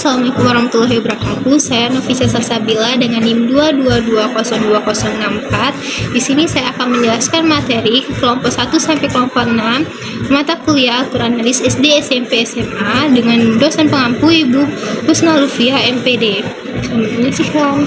Assalamualaikum warahmatullahi wabarakatuh. Saya Novisa Salsabila dengan NIM 2220204. Di sini saya akan menjelaskan materi kelompok 1 sampai kelompok 6 mata kuliah Al-Quran Hadis SD, SMP, SMA dengan dosen pengampu Ibu Husna Lufia MPD. Selamat menyaksikan.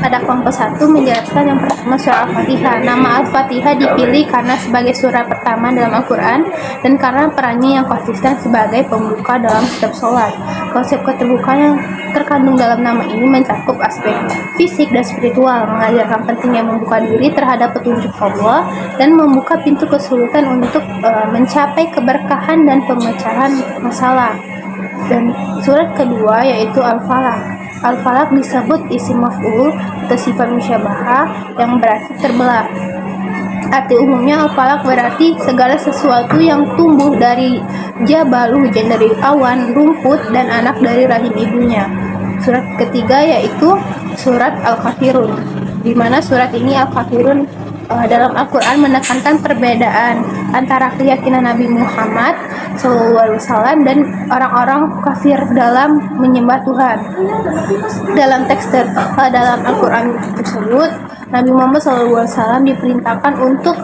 Pada kelompok 1 menjelaskan yang pertama surah Al-Fatihah. Nama Al-Fatihah dipilih karena sebagai surah pertama dalam Al-Quran dan karena perannya yang konsisten sebagai pembuka dalam setiap sholat. Konsep keterbukaan yang terkandung dalam nama ini mencakup aspek fisik dan spiritual, mengajarkan pentingnya membuka diri terhadap petunjuk Allah dan membuka pintu kesulitan untuk mencapai keberkahan dan pemecahan masalah. Dan surat kedua yaitu Al-Falaq. Al-Falaq disebut isim maf'ul atau sifat musyabahah yang berarti terbelah. Arti umumnya Al-Falaq berarti segala sesuatu yang tumbuh dari jabal, hujan dari awan, rumput, dan anak dari rahim ibunya. Surat ketiga yaitu surat Al-Kafirun, di mana surat ini Al-Kafirun dalam Al-Quran menekankan perbedaan antara keyakinan Nabi Muhammad SAW dan orang-orang kafir dalam menyembah Tuhan. Dalam teks dalam Al-Quran tersebut, Nabi Muhammad SAW diperintahkan untuk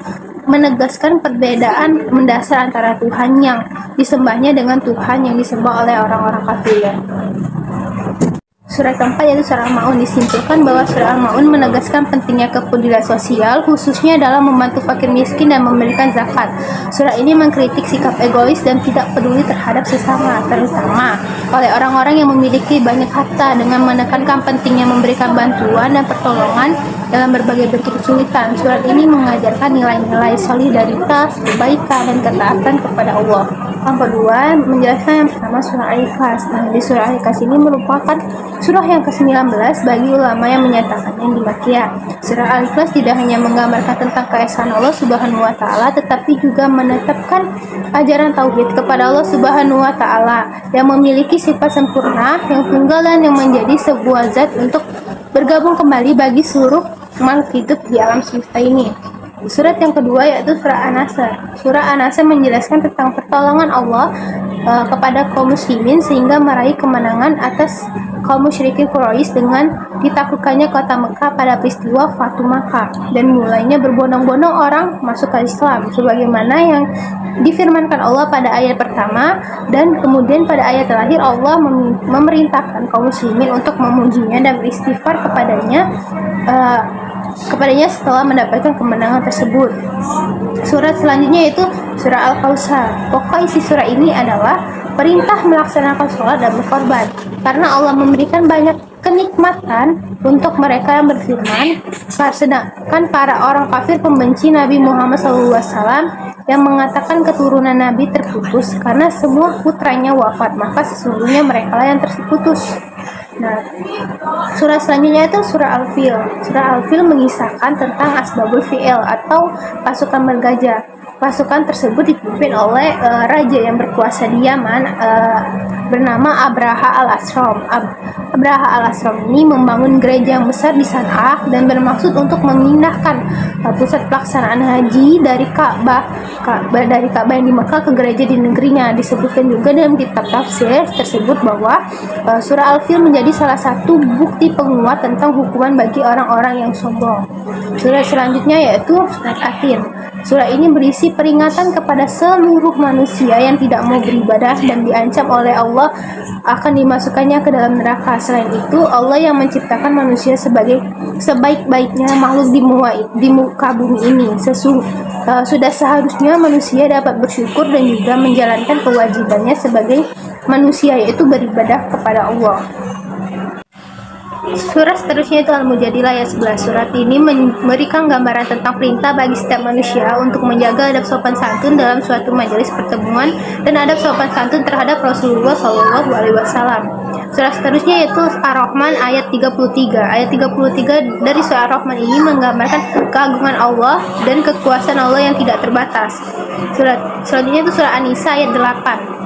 menegaskan perbedaan mendasar antara Tuhan yang disembahnya dengan Tuhan yang disembah oleh orang-orang kafir. Surat keempat yaitu surah Al-Ma'un. Disimpulkan bahwa surah Al-Ma'un menegaskan pentingnya kepedulian sosial, khususnya dalam membantu fakir miskin dan memberikan zakat. Surah ini mengkritik sikap egois dan tidak peduli terhadap sesama, terutama oleh orang-orang yang memiliki banyak harta, dengan menekankan pentingnya memberikan bantuan dan pertolongan dalam berbagai bentuk kesulitan. Surat ini mengajarkan nilai-nilai solidaritas, kebaikan, dan ketaatan kepada Allah. Yang kedua, menjelaskan yang pertama surah Al-Ikhlas. Nah, di surah Al-Ikhlas ini merupakan surah yang ke-19 bagi ulama yang menyatakannya di Makkiyah. Surah Al-Ikhlas tidak hanya menggambarkan tentang keesaan Allah Subhanahu wa taala, tetapi juga menetapkan ajaran tauhid kepada Allah Subhanahu wa taala yang memiliki sifat sempurna, yang tunggal dan yang menjadi sebuah zat untuk bergabung kembali bagi seluruh makhluk hidup di alam semesta ini. Surat yang kedua yaitu surah An-Nasr. Surah An-Nasr menjelaskan tentang pertolongan Allah kepada kaum muslimin sehingga meraih kemenangan atas kaum musyrikin Quraisy dengan ditaklukkannya kota Mekah pada peristiwa Fatu Makkah dan mulainya berbondong-bondong orang masuk ke Islam sebagaimana yang difirmankan Allah pada ayat pertama, dan kemudian pada ayat terakhir Allah memerintahkan kaum muslimin untuk memujinya dan beristighfar kepadanya setelah mendapatkan kemenangan tersebut. Surat selanjutnya yaitu surah Al-Kautsar. Pokok isi surah ini adalah perintah melaksanakan sholat dan berkorban, karena Allah memberikan banyak kenikmatan untuk mereka yang berfirman, sedangkan para orang kafir pembenci Nabi Muhammad SAW yang mengatakan keturunan Nabi terputus karena semua putranya wafat, maka sesungguhnya mereka lah yang terputus. Nah, surah selanjutnya itu surah Al-Fil. Surah Al-Fil mengisahkan tentang Asbabul Fi'il atau pasukan bergajah. Pasukan tersebut dipimpin oleh raja yang berkuasa di Yaman bernama Abraha al-Asram. Abraha al-Asram ini membangun gereja yang besar di San'ah dan bermaksud untuk memindahkan pusat pelaksanaan haji dari Ka'bah yang di Mekah ke gereja di negerinya. Disebutkan juga dalam kitab tafsir tersebut bahwa surah Al-Fil menjadi salah satu bukti penguat tentang hukuman bagi orang-orang yang sombong. Surah selanjutnya yaitu surat Atin. Surah ini berisi peringatan kepada seluruh manusia yang tidak mau beribadah dan diancam oleh Allah akan dimasukkannya ke dalam neraka. Selain itu, Allah yang menciptakan manusia sebagai sebaik-baiknya makhluk di muka bumi ini. Sudah seharusnya manusia dapat bersyukur dan juga menjalankan kewajibannya sebagai manusia, yaitu beribadah kepada Allah. Surah seterusnya itu Al-Mujadilah ayat 11. Surat ini memberikan gambaran tentang perintah bagi setiap manusia untuk menjaga adab sopan santun dalam suatu majelis pertemuan dan adab sopan santun terhadap Rasulullah SAW. Surah seterusnya yaitu Ar-Rahman ayat 33. Ayat 33 dari surah Ar-Rahman ini menggambarkan keagungan Allah dan kekuasaan Allah yang tidak terbatas. Surat selanjutnya itu surah An-Nisa ayat 8.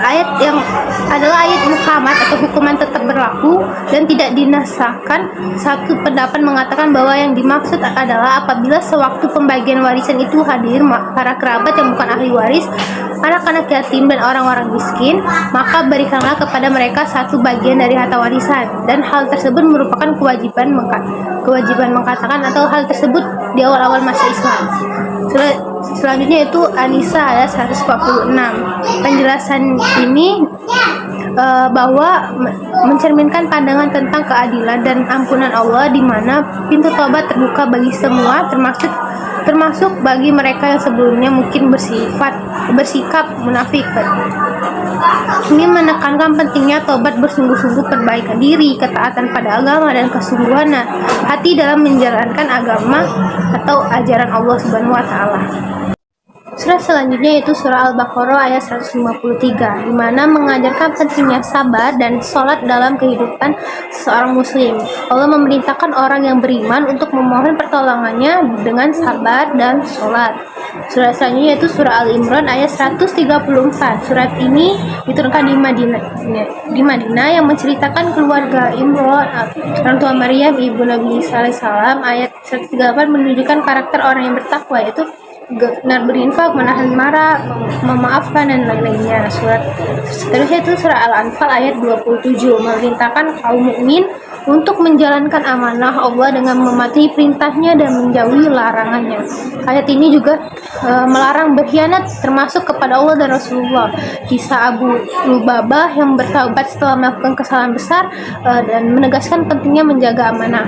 Ayat yang adalah ayat muhkamat atau hukuman tetap berlaku dan tidak dinasahkan. Satu pendapat mengatakan bahwa yang dimaksud adalah apabila sewaktu pembagian warisan itu hadir para kerabat yang bukan ahli waris anak-anak yatim dan orang-orang miskin, maka berikanlah kepada mereka satu bagian dari harta warisan, dan hal tersebut merupakan kewajiban mengatakan atau hal tersebut di awal-awal masa Islam. Selanjutnya itu An-Nisa ayat 146. Penjelasan ini bahwa mencerminkan pandangan tentang keadilan dan ampunan Allah, di mana pintu tobat terbuka bagi semua, termasuk bagi mereka yang sebelumnya mungkin bersikap munafik. Ini menekankan pentingnya tobat bersungguh-sungguh, perbaikan diri, ketaatan pada agama, dan kesungguhan hati dalam menjalankan agama atau ajaran Allah Subhanahu wa taala. Surah selanjutnya yaitu surah Al-Baqarah ayat 153, di mana mengajarkan pentingnya sabar dan sholat dalam kehidupan seorang muslim. Allah memerintahkan orang yang beriman untuk memohon pertolongannya dengan sabar dan sholat. Surah selanjutnya yaitu surah Al-Imran ayat 134. Surat ini diturunkan di Madinah yang menceritakan keluarga Imran, orang tua Maryam, ibu Nabi Isa alaihissalam. Ayat 138 menunjukkan karakter orang yang bertakwa, yaitu benar berinfak, menahan marah, memaafkan, dan lain-lainnya. Surat seterusnya itu surah Al-Anfal ayat 27 memerintahkan kaum mukmin untuk menjalankan amanah Allah dengan mematuhi perintahnya dan menjauhi larangannya. Ayat ini juga melarang berkhianat, termasuk kepada Allah dan Rasulullah. Kisah Abu Lubabah yang bertaubat setelah melakukan kesalahan besar dan menegaskan pentingnya menjaga amanah.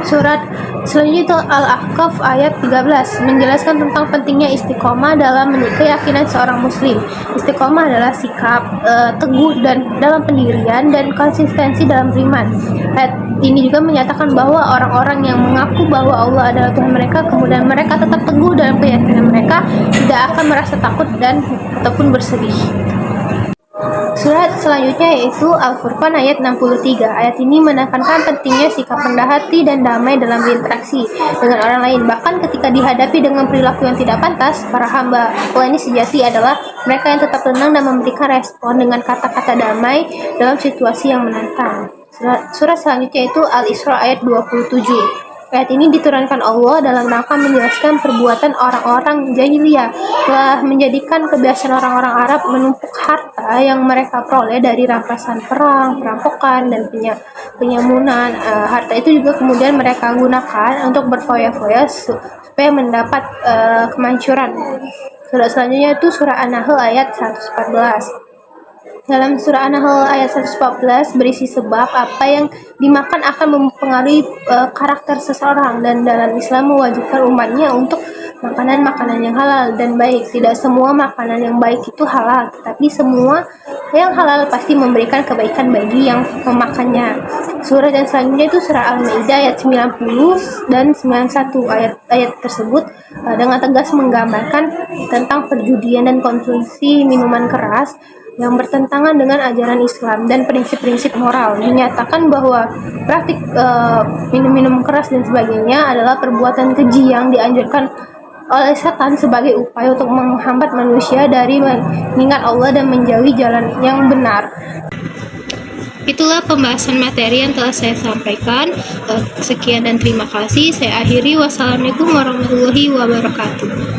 Surat selanjutnya itu Al-Ahqaf ayat 13 menjelaskan tentang pentingnya istiqomah dalam keyakinan seorang muslim. Istiqomah adalah sikap teguh dan dalam pendirian dan konsistensi dalam beriman. Ayat ini juga menyatakan bahwa orang-orang yang mengaku bahwa Allah adalah Tuhan mereka, kemudian mereka tetap teguh dalam keyakinan mereka, tidak akan merasa takut dan ataupun bersedih. Surat selanjutnya yaitu Al-Furqan ayat 63. Ayat ini menekankan pentingnya sikap rendah hati dan damai dalam berinteraksi dengan orang lain. Bahkan ketika dihadapi dengan perilaku yang tidak pantas, para hamba Allah ini sejati adalah mereka yang tetap tenang dan memberikan respon dengan kata-kata damai dalam situasi yang menantang. Surat selanjutnya itu Al-Isra ayat 27. Ayat ini diturunkan Allah dalam rangka menjelaskan perbuatan orang-orang jahiliyah telah menjadikan kebiasaan orang-orang Arab menumpuk harta yang mereka peroleh dari rampasan perang, perampokan, dan penyamunan. Harta itu juga kemudian mereka gunakan untuk berfoya-foya supaya mendapat kemancuran. Surah selanjutnya itu surah An-Nahl ayat 114. Dalam surah An-Nahl ayat 114 berisi sebab apa yang dimakan akan mempengaruhi karakter seseorang, dan dalam Islam mewajibkan umatnya untuk makanan-makanan yang halal dan baik. Tidak semua makanan yang baik itu halal, tetapi semua yang halal pasti memberikan kebaikan bagi yang memakannya. Surah yang selanjutnya itu surah Al-Maidah ayat 90 dan 91. Ayat tersebut dengan tegas menggambarkan tentang perjudian dan konsumsi minuman keras yang bertentangan dengan ajaran Islam dan prinsip-prinsip moral. Dinyatakan bahwa praktik minum-minum keras dan sebagainya adalah perbuatan keji yang dianjurkan oleh setan sebagai upaya untuk menghambat manusia dari mengingat Allah dan menjauhi jalan yang benar. Itulah pembahasan materi yang telah saya sampaikan. Sekian dan terima kasih. Saya akhiri. Wassalamualaikum warahmatullahi wabarakatuh.